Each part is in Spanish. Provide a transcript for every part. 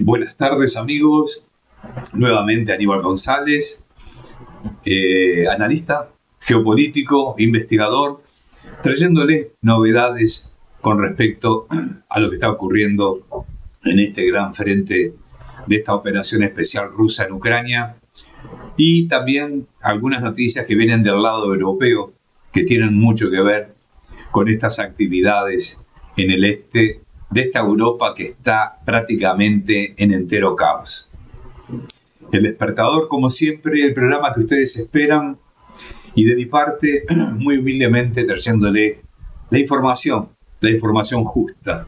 Buenas tardes, amigos. Nuevamente Aníbal González, analista, geopolítico, investigador, trayéndole novedades con respecto a lo que está ocurriendo en este gran frente de esta operación especial rusa en Ucrania, y también algunas noticias que vienen del lado europeo que tienen mucho que ver con estas actividades en el este de esta Europa que está prácticamente en entero caos. El despertador, como siempre, el programa que ustedes esperan, y de mi parte, muy humildemente trayéndole la información justa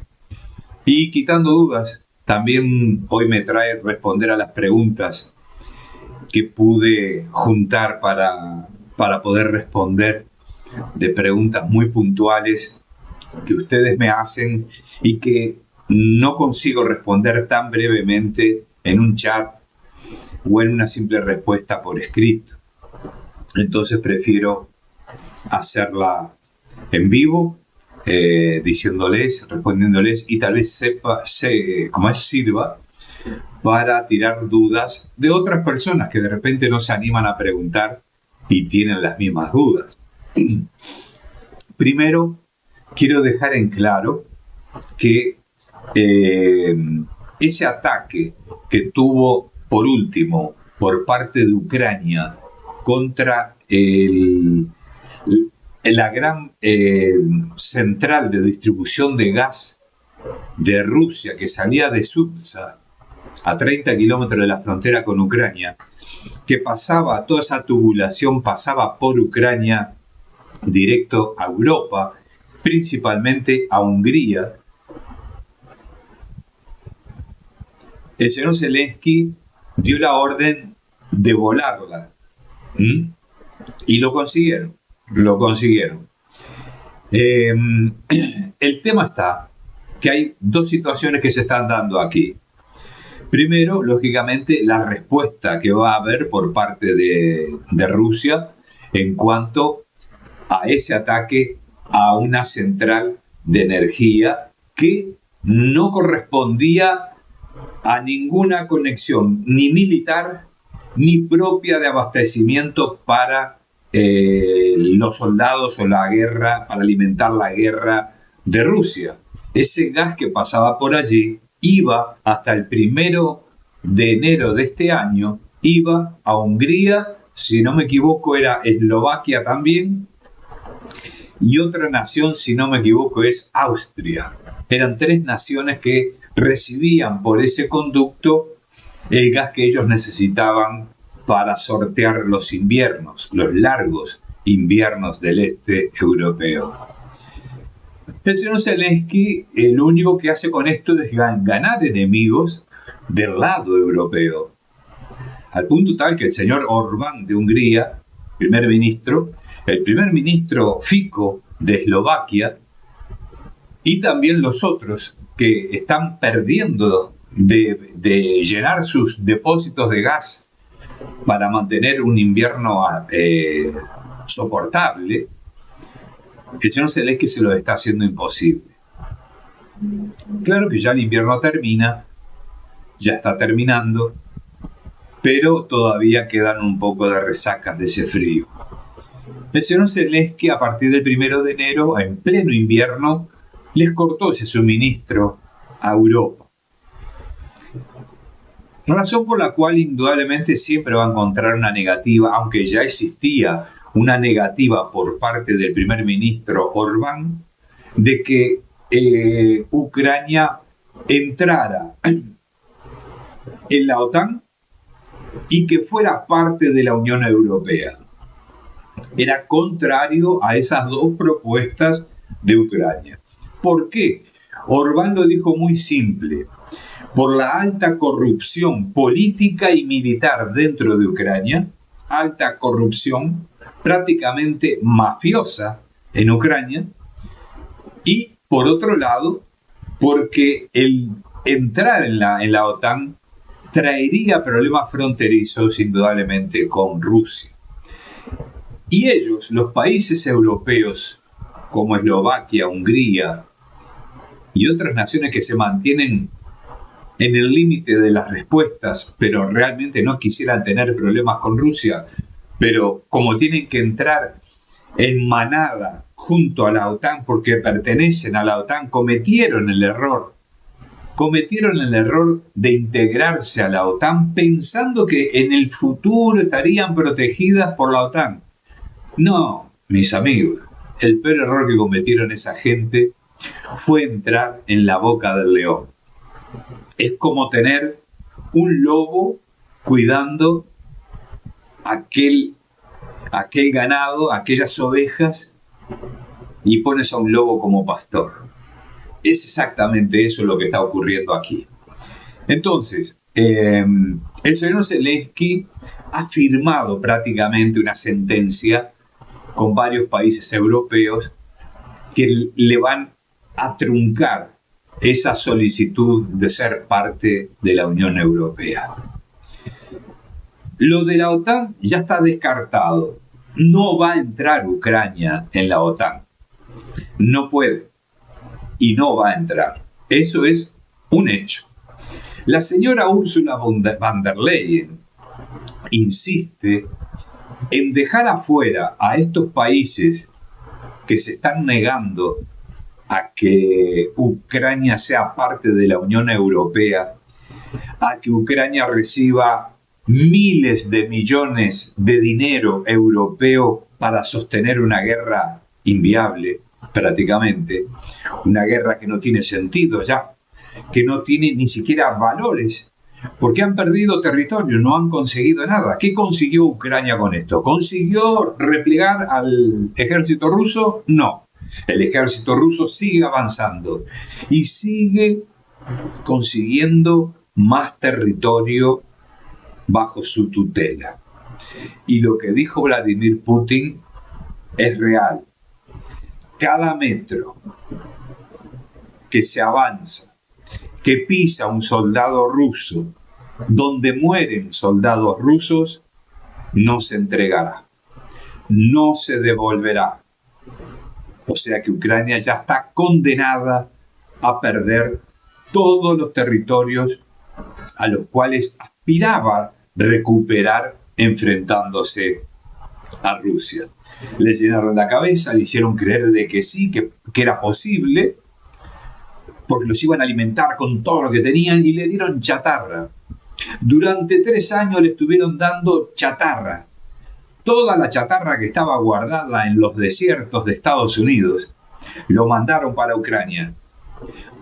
y quitando dudas. También hoy me trae responder a las preguntas que pude juntar para poder responder de preguntas muy puntuales que ustedes me hacen y que no consigo responder tan brevemente en un chat o en una simple respuesta por escrito. Entonces prefiero hacerla en vivo, respondiéndoles, y tal vez sirva para tirar dudas de otras personas que de repente no se animan a preguntar y tienen las mismas dudas. Primero, quiero dejar en claro que ese ataque que tuvo por último por parte de Ucrania contra la gran central de distribución de gas de Rusia que salía de Sudza, a 30 kilómetros de la frontera con Ucrania, que toda esa tubulación pasaba por Ucrania directo a Europa, principalmente a Hungría. El señor Zelensky dio la orden de volarla. Y lo consiguieron. El tema está que hay dos situaciones que se están dando aquí. Primero, lógicamente, la respuesta que va a haber por parte de Rusia en cuanto a ese ataque a una central de energía que no correspondía a ninguna conexión ni militar ni propia de abastecimiento para los soldados o la guerra, para alimentar la guerra de Rusia. Ese gas que pasaba por allí iba hasta el 1 de enero de este año, iba a Hungría, si no me equivoco era Eslovaquia también, y otra nación, si no me equivoco, es Austria. Eran 3 naciones que recibían por ese conducto el gas que ellos necesitaban para sortear los inviernos, los largos inviernos del este europeo. El señor Zelensky lo único que hace con esto es ganar enemigos del lado europeo, al punto tal que el señor Orbán de Hungría, el primer ministro Fico de Eslovaquia, y también los otros que están perdiendo de llenar sus depósitos de gas para mantener un invierno soportable, el señor Zelensky se lo está haciendo imposible. Claro que ya el invierno ya está terminando, pero todavía quedan un poco de resacas de ese frío. El señor Zelensky, a partir del 1 de enero, en pleno invierno, les cortó ese suministro a Europa. Razón por la cual indudablemente siempre va a encontrar una negativa, aunque ya existía una negativa por parte del primer ministro Orbán, de que Ucrania entrara en la OTAN y que fuera parte de la Unión Europea. Era contrario a esas dos propuestas de Ucrania. ¿Por qué? Orbán lo dijo muy simple: por la alta corrupción política y militar dentro de Ucrania, alta corrupción prácticamente mafiosa en Ucrania, y por otro lado, porque el entrar en la OTAN traería problemas fronterizos indudablemente con Rusia. Y ellos, los países europeos como Eslovaquia, Hungría y otras naciones que se mantienen en el límite de las respuestas, pero realmente no quisieran tener problemas con Rusia, pero como tienen que entrar en manada junto a la OTAN porque pertenecen a la OTAN, cometieron el error de integrarse a la OTAN pensando que en el futuro estarían protegidas por la OTAN. No, mis amigos, el peor error que cometieron esa gente fue entrar en la boca del león. Es como tener un lobo cuidando aquel ganado, aquellas ovejas, y pones a un lobo como pastor. Es exactamente eso lo que está ocurriendo aquí. Entonces, el señor Zelensky ha firmado prácticamente una sentencia con varios países europeos que le van a truncar esa solicitud de ser parte de la Unión Europea. Lo de la OTAN ya está descartado. No va a entrar Ucrania en la OTAN. No puede. Y no va a entrar. Eso es un hecho. La señora Ursula von der Leyen insiste en dejar afuera a estos países que se están negando a que Ucrania sea parte de la Unión Europea, a que Ucrania reciba miles de millones de dinero europeo para sostener una guerra inviable, prácticamente, una guerra que no tiene sentido ya, que no tiene ni siquiera valores, porque han perdido territorio, no han conseguido nada. ¿Qué consiguió Ucrania con esto? ¿Consiguió replegar al ejército ruso? No. El ejército ruso sigue avanzando y sigue consiguiendo más territorio bajo su tutela. Y lo que dijo Vladimir Putin es real. Cada metro que se avanza, que pisa un soldado ruso, donde mueren soldados rusos, no se entregará, no se devolverá. O sea que Ucrania ya está condenada a perder todos los territorios a los cuales aspiraba recuperar enfrentándose a Rusia. Le llenaron la cabeza, le hicieron creer de que sí, que era posible, porque los iban a alimentar con todo lo que tenían y le dieron chatarra. Durante 3 años le estuvieron dando chatarra. Toda la chatarra que estaba guardada en los desiertos de Estados Unidos lo mandaron para Ucrania.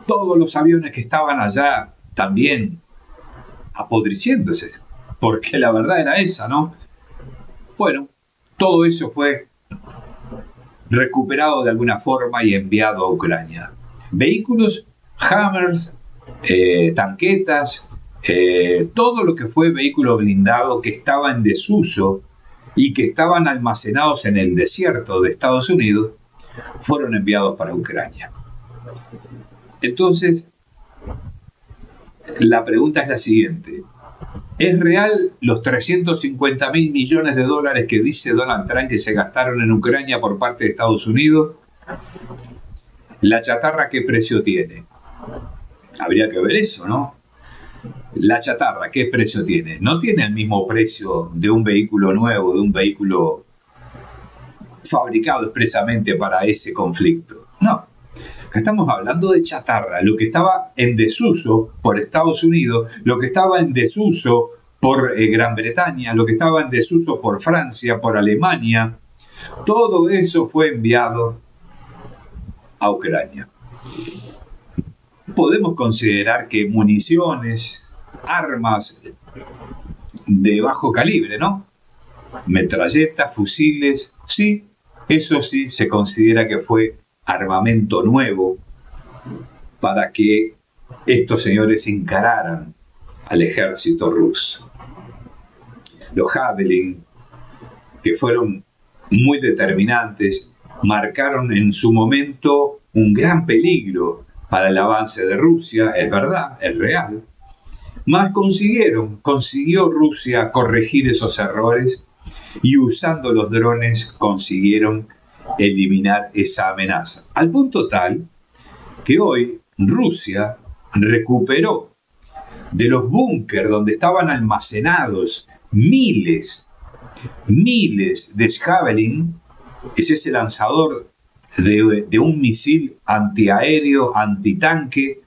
Todos los aviones que estaban allá también apodriciéndose, porque la verdad era esa, ¿no? Bueno, todo eso fue recuperado de alguna forma y enviado a Ucrania. Vehículos, Hammers, tanquetas, todo lo que fue vehículo blindado que estaba en desuso y que estaban almacenados en el desierto de Estados Unidos, fueron enviados para Ucrania. Entonces, la pregunta es la siguiente. ¿Es real los 350.000 millones de dólares que dice Donald Trump que se gastaron en Ucrania por parte de Estados Unidos? ¿La chatarra qué precio tiene? Habría que ver eso, ¿no? La chatarra, ¿qué precio tiene? No tiene el mismo precio de un vehículo nuevo, de un vehículo fabricado expresamente para ese conflicto. No. Acá estamos hablando de chatarra, lo que estaba en desuso por Estados Unidos, lo que estaba en desuso por Gran Bretaña, lo que estaba en desuso por Francia, por Alemania. Todo eso fue enviado a Ucrania. Podemos considerar que municiones, armas de bajo calibre, ¿no? Metralletas, fusiles, sí, eso sí se considera que fue armamento nuevo para que estos señores encararan al ejército ruso. Los Javelin, que fueron muy determinantes, marcaron en su momento un gran peligro para el avance de Rusia, es verdad, es real. Mas consiguió Rusia corregir esos errores y usando los drones consiguieron eliminar esa amenaza. Al punto tal que hoy Rusia recuperó de los búnker donde estaban almacenados miles de Javelin, es ese lanzador de un misil antiaéreo, antitanque,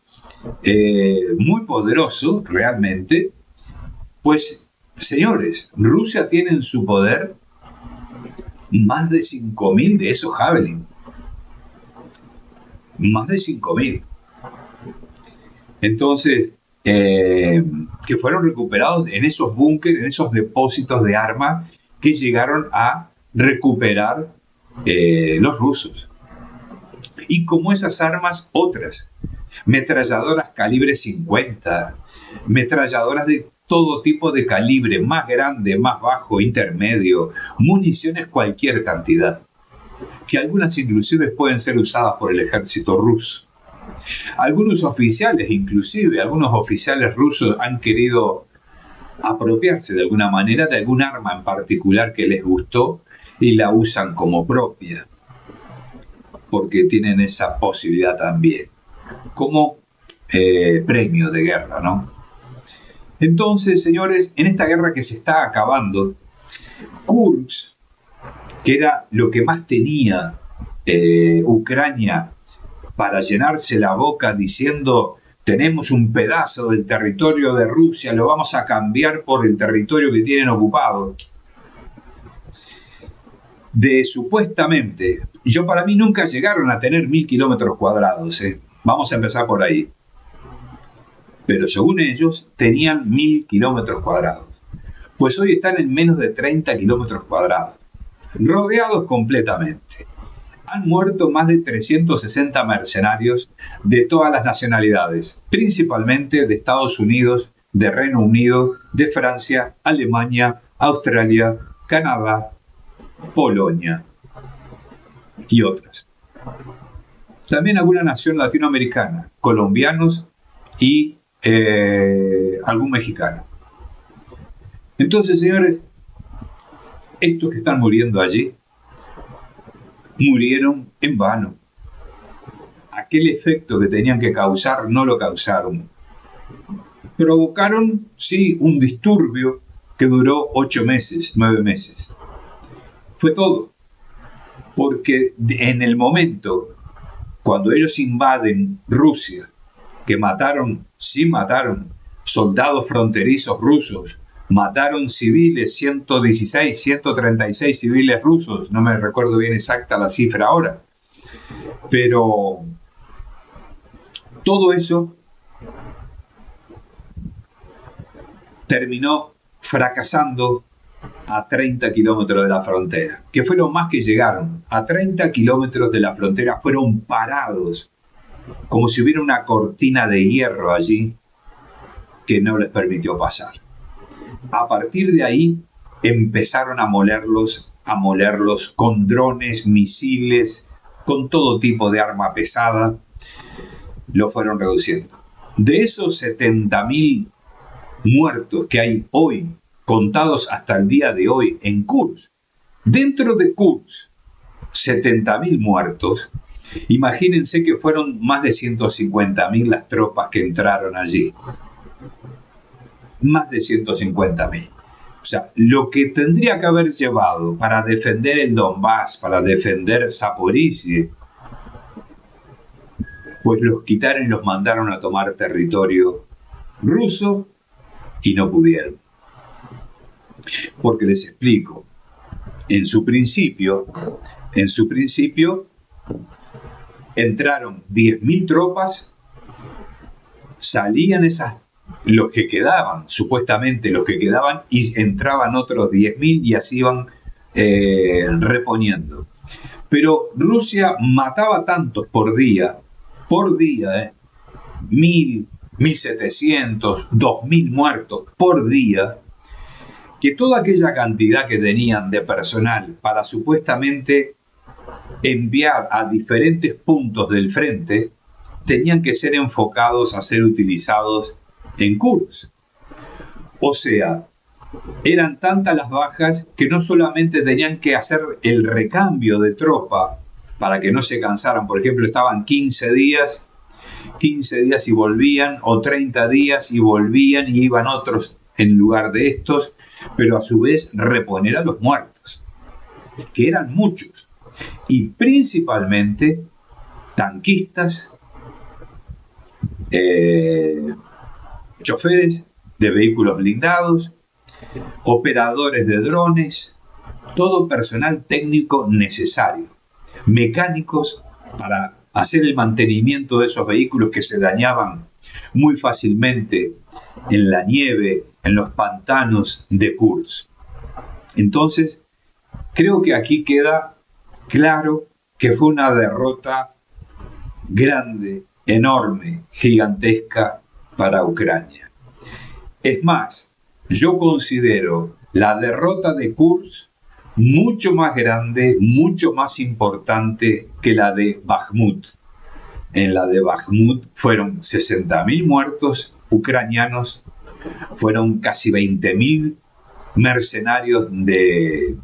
muy poderoso realmente. Pues, señores, Rusia tiene en su poder más de 5.000 de esos Javelin. Más de 5.000. Entonces, que fueron recuperados en esos búnkeres, en esos depósitos de armas que llegaron a recuperar los rusos. Y como esas armas, otras. Metralladoras calibre 50, metralladoras de todo tipo de calibre, más grande, más bajo, intermedio, municiones cualquier cantidad, que algunas inclusive pueden ser usadas por el ejército ruso. Algunos oficiales, inclusive, algunos oficiales rusos han querido apropiarse de alguna manera de algún arma en particular que les gustó y la usan como propia, porque tienen esa posibilidad también, como premio de guerra, ¿no? Entonces, señores, en esta guerra que se está acabando, Kursk, que era lo que más tenía Ucrania para llenarse la boca diciendo: tenemos un pedazo del territorio de Rusia, lo vamos a cambiar por el territorio que tienen ocupado. De supuestamente, para mí nunca llegaron a tener 1.000 kilómetros cuadrados, Vamos a empezar por ahí. Pero según ellos, tenían 1.000 kilómetros cuadrados. Pues hoy están en menos de 30 kilómetros cuadrados, rodeados completamente. Han muerto más de 360 mercenarios de todas las nacionalidades, principalmente de Estados Unidos, de Reino Unido, de Francia, Alemania, Australia, Canadá, Polonia y otras. También alguna nación latinoamericana, colombianos y algún mexicano. Entonces, señores, estos que están muriendo allí murieron en vano. Aquel efecto que tenían que causar no lo causaron. Provocaron, sí, un disturbio que duró 8 meses, 9 meses. Fue todo. Porque en el momento, cuando ellos invaden Rusia, que mataron soldados fronterizos rusos, mataron civiles, 116, 136 civiles rusos, no me recuerdo bien exacta la cifra ahora, pero todo eso terminó fracasando a 30 kilómetros de la frontera, que fue lo más que llegaron. A 30 kilómetros de la frontera fueron parados, como si hubiera una cortina de hierro allí que no les permitió pasar. A partir de ahí empezaron a molerlos con drones, misiles, con todo tipo de arma pesada. Lo fueron reduciendo. De esos 70.000 muertos que hay hoy, contados hasta el día de hoy en Kursk, dentro de Kursk, 70.000 muertos. Imagínense que fueron más de 150.000 las tropas que entraron allí. Más de 150.000. O sea, lo que tendría que haber llevado para defender el Donbass, para defender Zaporizhia, pues los quitaron y los mandaron a tomar territorio ruso y no pudieron. Porque les explico, en su principio entraron 10.000 tropas, salían los que quedaban, supuestamente los que quedaban, y entraban otros 10.000 y así iban reponiendo. Pero Rusia mataba tantos por día, 1.000, 1.700, 2.000 muertos por día, que toda aquella cantidad que tenían de personal para supuestamente enviar a diferentes puntos del frente, tenían que ser enfocados a ser utilizados en Kursk. O sea, eran tantas las bajas que no solamente tenían que hacer el recambio de tropa para que no se cansaran. Por ejemplo, estaban 15 días 15 días y volvían, o 30 días y volvían y iban otros en lugar de estos, pero a su vez reponer a los muertos, que eran muchos, y principalmente tanquistas, choferes de vehículos blindados, operadores de drones, todo personal técnico necesario, mecánicos para hacer el mantenimiento de esos vehículos que se dañaban muy fácilmente en la nieve, en los pantanos de Kursk. Entonces, creo que aquí queda claro que fue una derrota grande, enorme, gigantesca para Ucrania. Es más, yo considero la derrota de Kursk mucho más grande, mucho más importante que la de Bakhmut. En la de Bakhmut fueron 60.000 muertos ucranianos, fueron casi 20.000 mercenarios de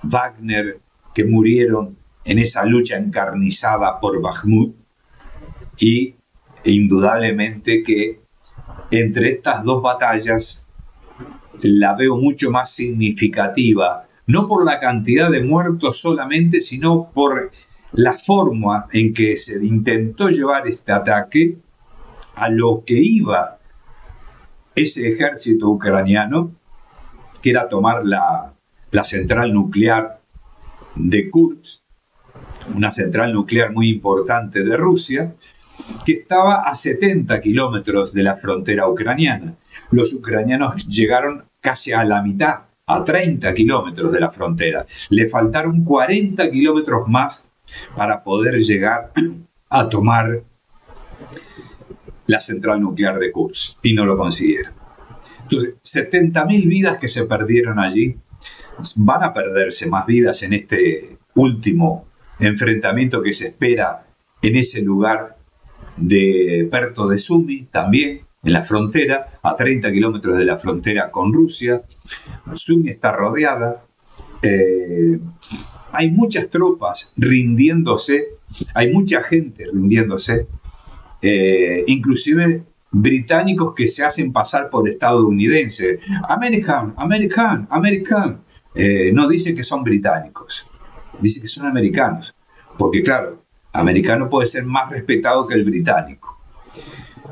Wagner que murieron en esa lucha encarnizada por Bakhmut, y indudablemente que entre estas dos batallas la veo mucho más significativa, no por la cantidad de muertos solamente, sino por la forma en que se intentó llevar este ataque, a lo que iba ese ejército ucraniano, que era tomar la central nuclear de Kursk, una central nuclear muy importante de Rusia, que estaba a 70 kilómetros de la frontera ucraniana. Los ucranianos llegaron casi a la mitad, a 30 kilómetros de la frontera. Le faltaron 40 kilómetros más para poder llegar a tomar la central nuclear de Kursk, y no lo consiguieron. Entonces, 70.000 vidas que se perdieron allí. Van a perderse más vidas en este último enfrentamiento que se espera en ese lugar de Perto de Sumy, también en la frontera, a 30 kilómetros de la frontera con Rusia. Sumy está rodeada, hay muchas tropas rindiéndose, hay mucha gente rindiéndose, inclusive británicos que se hacen pasar por estadounidenses. American. No dice que son británicos, dice que son americanos, porque claro, americano puede ser más respetado que el británico,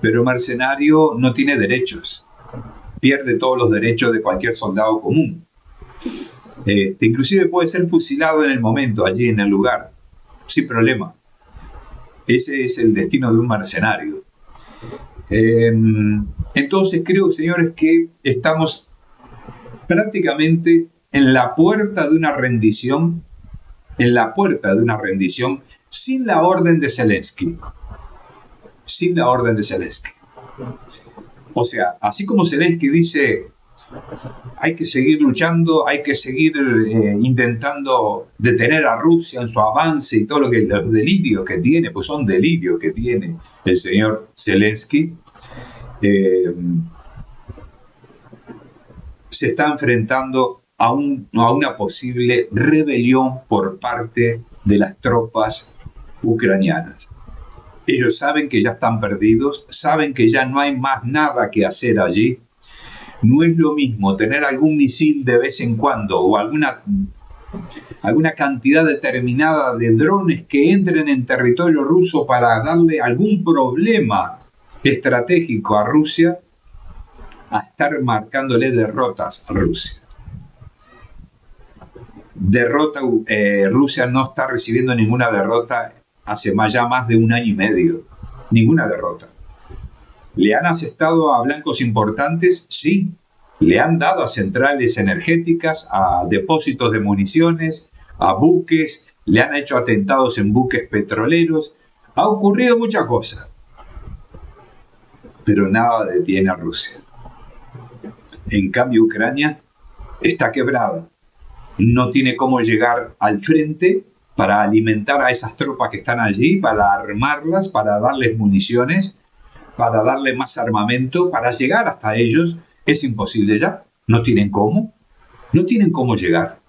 pero mercenario no tiene derechos, pierde todos los derechos de cualquier soldado común. Inclusive puede ser fusilado en el momento, allí en el lugar, sin problema. Ese es el destino de un mercenario. Entonces creo, señores, que estamos prácticamente en la puerta de una rendición, sin la orden de Zelensky. O sea, así como Zelensky dice, hay que seguir luchando, hay que seguir intentando detener a Rusia en su avance y todo los delirios que tiene, pues son delirios que tiene el señor Zelensky. Se está enfrentando a una posible rebelión por parte de las tropas ucranianas. Ellos saben que ya están perdidos, saben que ya no hay más nada que hacer allí. No es lo mismo tener algún misil de vez en cuando o alguna cantidad determinada de drones que entren en territorio ruso para darle algún problema estratégico a Rusia, a estar marcándole derrotas a Rusia. Rusia no está recibiendo ninguna derrota hace ya más de 1 año y medio. Ninguna derrota. ¿Le han asestado a blancos importantes? Sí. Le han dado a centrales energéticas, a depósitos de municiones, a buques, le han hecho atentados en buques petroleros. Ha ocurrido mucha cosa. Pero nada detiene a Rusia. En cambio, Ucrania está quebrada. No tiene cómo llegar al frente para alimentar a esas tropas que están allí, para armarlas, para darles municiones, para darle más armamento, para llegar hasta ellos. Es imposible ya. No tienen cómo llegar.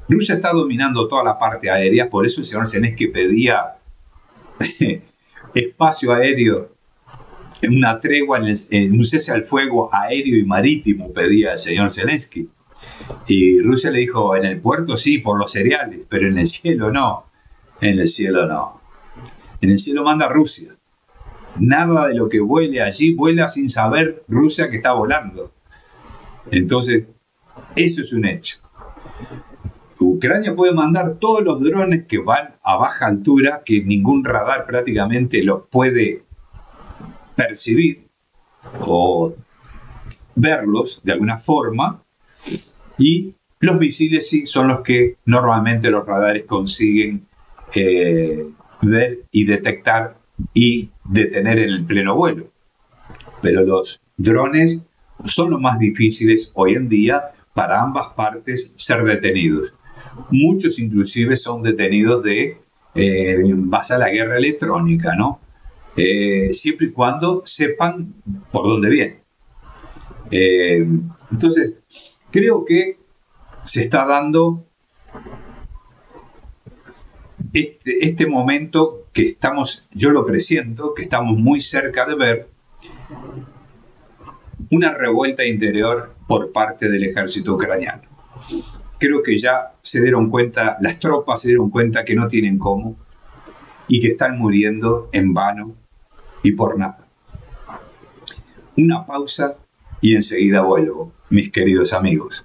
Rusia está dominando toda la parte aérea, por eso el señor Zelensky pedía espacio aéreo una tregua, en un cese al fuego aéreo y marítimo pedía el señor Zelensky. Y Rusia le dijo, en el puerto sí, por los cereales, pero en el cielo no. En el cielo no. En el cielo manda Rusia. Nada de lo que vuele allí vuela sin saber Rusia que está volando. Entonces, eso es un hecho. Ucrania puede mandar todos los drones que van a baja altura, que ningún radar prácticamente los puede percibir o verlos de alguna forma, y los misiles sí son los que normalmente los radares consiguen ver y detectar y detener en el pleno vuelo. Pero los drones son los más difíciles hoy en día para ambas partes ser detenidos. Muchos inclusive son detenidos en base a la guerra electrónica, ¿no? Siempre y cuando sepan por dónde vienen. Entonces, creo que se está dando este momento que estamos, yo lo presiento, que estamos muy cerca de ver una revuelta interior por parte del ejército ucraniano. Creo que ya se dieron cuenta, las tropas se dieron cuenta que no tienen cómo y que están muriendo en vano y por nada. Una pausa y enseguida vuelvo, mis queridos amigos.